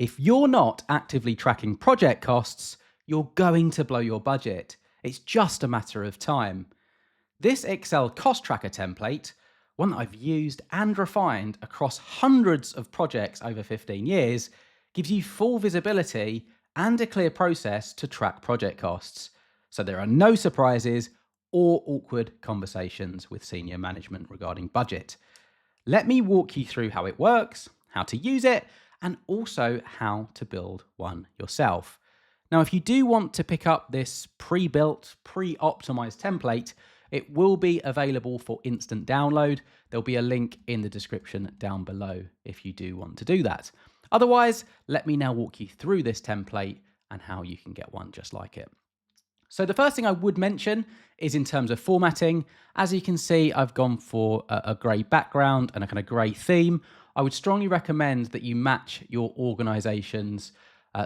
If you're not actively tracking project costs, you're going to blow your budget. It's just a matter of time. This Excel cost tracker template, one that I've used and refined across hundreds of projects over 15 years, gives you full visibility and a clear process to track project costs. So there are no surprises or awkward conversations with senior management regarding budget. Let me walk you through how it works, how to use it, and also how to build one yourself. Now, if you do want to pick up this pre-built, pre-optimized template, it will be available for instant download. There'll be a link in the description down below if you do want to do that. Otherwise, let me now walk you through this template and how you can get one just like it. So the first thing I would mention is in terms of formatting. As you can see, I've gone for a grey background and a kind of grey theme. I would strongly recommend that you match your organization's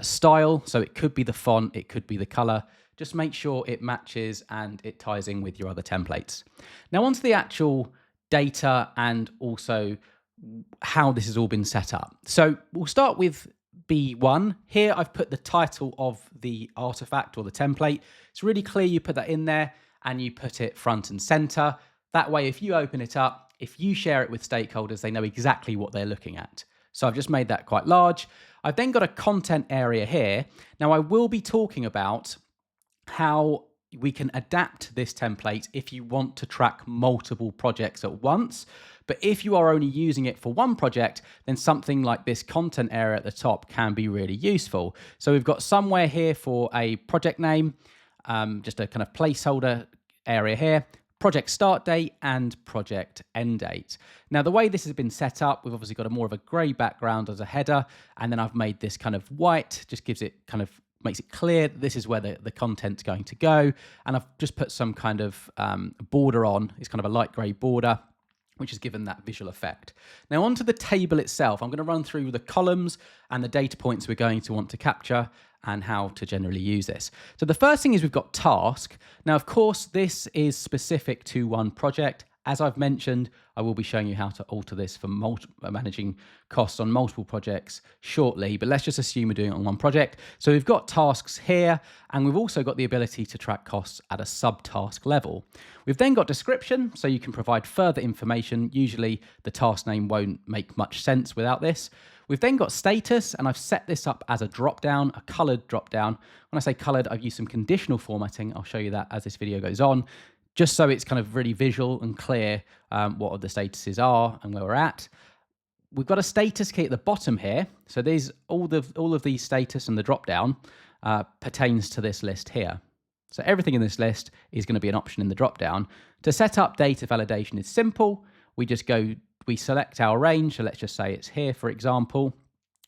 style. So it could be the font, it could be the color. Just make sure it matches and it ties in with your other templates. Now onto the actual data and also how this has all been set up. So we'll start with B1. Here I've put the title of the artifact or the template. It's really clear you put that in there and you put it front and center. That way, if you open it up, if you share it with stakeholders, they know exactly what they're looking at. So I've just made that quite large. I've then got a content area here. Now I will be talking about how we can adapt this template if you want to track multiple projects at once. But if you are only using it for one project, then something like this content area at the top can be really useful. So we've got somewhere here for a project name, just a kind of placeholder area here, project start date and project end date. Now, the way this has been set up, we've obviously got a more of a gray background as a header, and then I've made this kind of white, just gives it kind of makes it clear that this is where the content's going to go. And I've just put some kind of border on. It's kind of a light grey border, which has given that visual effect. Now onto the table itself, I'm going to run through the columns and the data points we're going to want to capture and how to generally use this. So the first thing is we've got task. Now, of course, this is specific to one project. As I've mentioned, I will be showing you how to alter this for managing costs on multiple projects shortly, but let's just assume we're doing it on one project. So we've got tasks here, and we've also got the ability to track costs at a subtask level. We've then got description, so you can provide further information. Usually the task name won't make much sense without this. We've then got status, and I've set this up as a drop-down, a colored drop-down. When I say colored, I've used some conditional formatting. I'll show you that as this video goes on, just so it's kind of really visual and clear what the statuses are and where we're at. We've got a status key at the bottom here. So these all of these status and the drop-down pertains to this list here. So everything in this list is going to be an option in the drop-down. To set up data validation is simple. We select our range. So let's just say it's here, for example,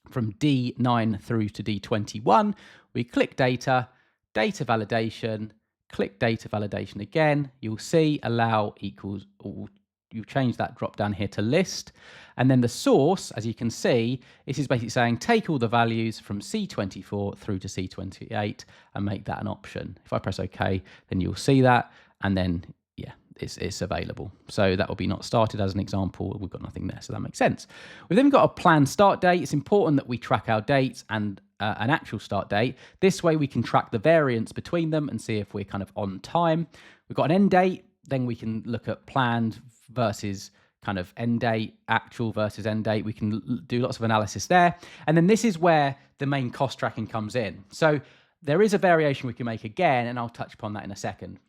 from D9 through to D21. We click data, data validation, click data validation again. You'll see allow equals, or you change that drop down here to list. And then the source, as you can see, this is basically saying take all the values from C24 through to C28 and make that an option. If I press OK, then you'll see that. And then, yeah, it's available. So that will be not started as an example. We've got nothing there, so that makes sense. We've then got a planned start date. It's important that we track our dates and an actual start date. This way we can track the variance between them and see if we're kind of on time. We've got an end date. Then we can look at planned versus kind of end date, actual versus end date. We can do lots of analysis there. And then this is where the main cost tracking comes in. So there is a variation we can make again, and I'll touch upon that in a second.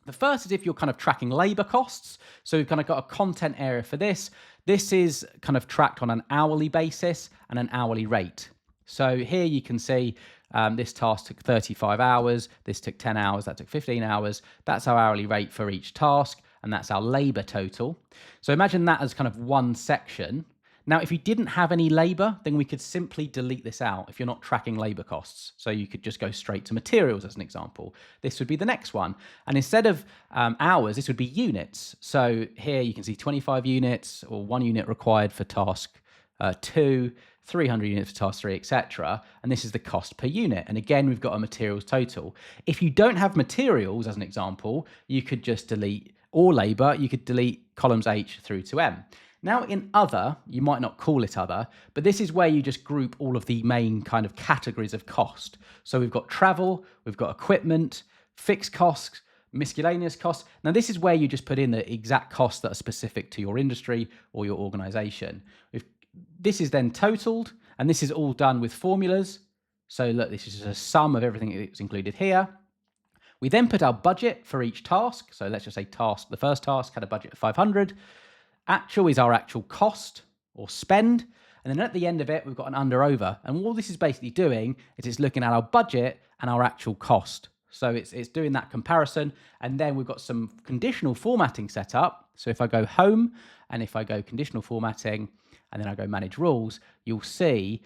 The first is if you're kind of tracking labor costs. So we've kind of got a content area for this. This is kind of tracked on an hourly basis and an hourly rate. So here you can see this task took 35 hours, this took 10 hours, that took 15 hours. That's our hourly rate for each task, and that's our labor total. So imagine that as kind of one section. Now, if you didn't have any labor, then we could simply delete this out if you're not tracking labor costs. So you could just go straight to materials as an example. This would be the next one. And instead of hours, this would be units. So here you can see 25 units or 1 unit required for task 2, 300 units for task 3, etc. And this is the cost per unit. And again, we've got a materials total. If you don't have materials, as an example, you could just delete, or labor, you could delete columns H through to M. Now in other, you might not call it other, but this is where you just group all of the main kind of categories of cost. So we've got travel, we've got equipment, fixed costs, miscellaneous costs. Now this is where you just put in the exact costs that are specific to your industry or your organization. This is then totaled, and this is all done with formulas. So look, this is a sum of everything that's included here. We then put our budget for each task. So let's just say the first task had a budget of 500. Actual is our actual cost or spend. And then at the end of it, we've got an under over. And all this is basically doing is it's looking at our budget and our actual cost. So it's doing that comparison. And then we've got some conditional formatting set up. So if I go home and if I go conditional formatting and then I go manage rules, you'll see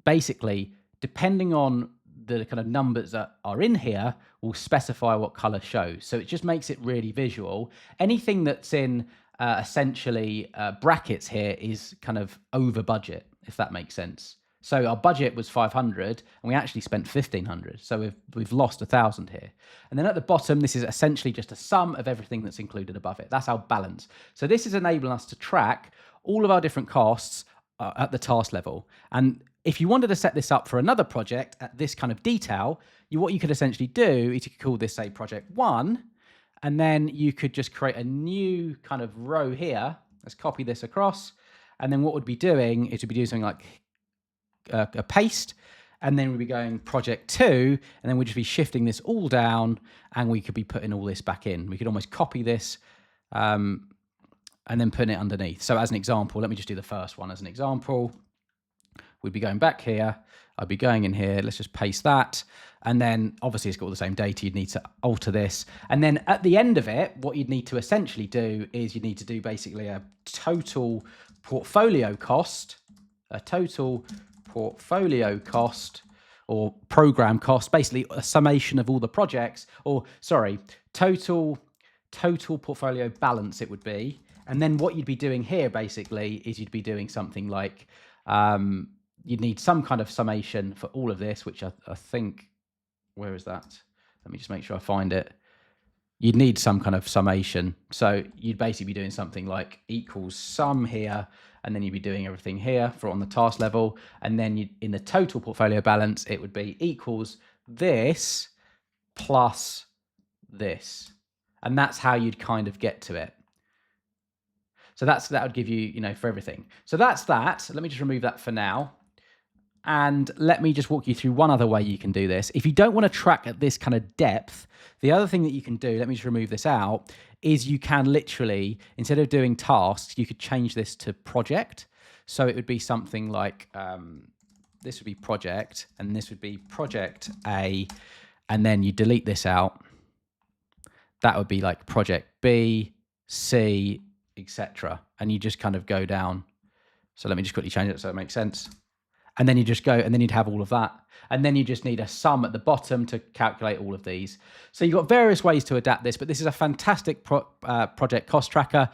basically, depending on the kind of numbers that are in here, will specify what color shows. So it just makes it really visual. Anything that's in essentially brackets here is kind of over budget, if that makes sense. So our budget was 500 and we actually spent 1,500. So we've lost 1,000 here. And then at the bottom, this is essentially just a sum of everything that's included above it. That's our balance. So this is enabling us to track all of our different costs at the task level. And if you wanted to set this up for another project at this kind of detail, what you could essentially do is you could call this, say, project 1, and then you could just create a new kind of row here. Let's copy this across. And then what we'd be doing is we'd be doing something like a paste, and then we'd be going project 2, and then we'd just be shifting this all down, and we could be putting all this back in. We could almost copy this and then putting it underneath. So as an example, let me just do the first one as an example. We'd be going back here. I'd be going in here. Let's just paste that. And then obviously it's got all the same data. You'd need to alter this. And then at the end of it, what you'd need to essentially do is you need to do basically a total portfolio cost, or program cost, basically a summation of all the projects, or sorry, total portfolio balance it would be. And then what you'd be doing here basically is you'd be doing something like, you'd need some kind of summation for all of this, which I think, where is that? Let me just make sure I find it. You'd need some kind of summation. So you'd basically be doing something like equals sum here, and then you'd be doing everything here for on the task level. And then in the total portfolio balance, it would be equals this plus this. And that's how you'd kind of get to it. So that would give you, for everything. So that's that. Let me just remove that for now. And let me just walk you through one other way you can do this. If you don't want to track at this kind of depth, the other thing that you can do, let me just remove this out, is you can literally, instead of doing tasks, you could change this to project. So it would be something like, this would be project, and this would be project A, and then you delete this out. That would be like project B, C, etc. And you just kind of go down. So let me just quickly change it so it makes sense. And then you just go, and then you'd have all of that. And then you just need a sum at the bottom to calculate all of these. So you've got various ways to adapt this, but this is a fantastic project cost tracker.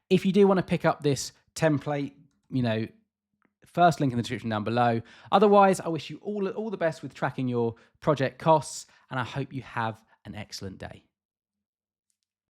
If you do want to pick up this template, first link in the description down below. Otherwise, I wish you all the best with tracking your project costs, and I hope you have an excellent day.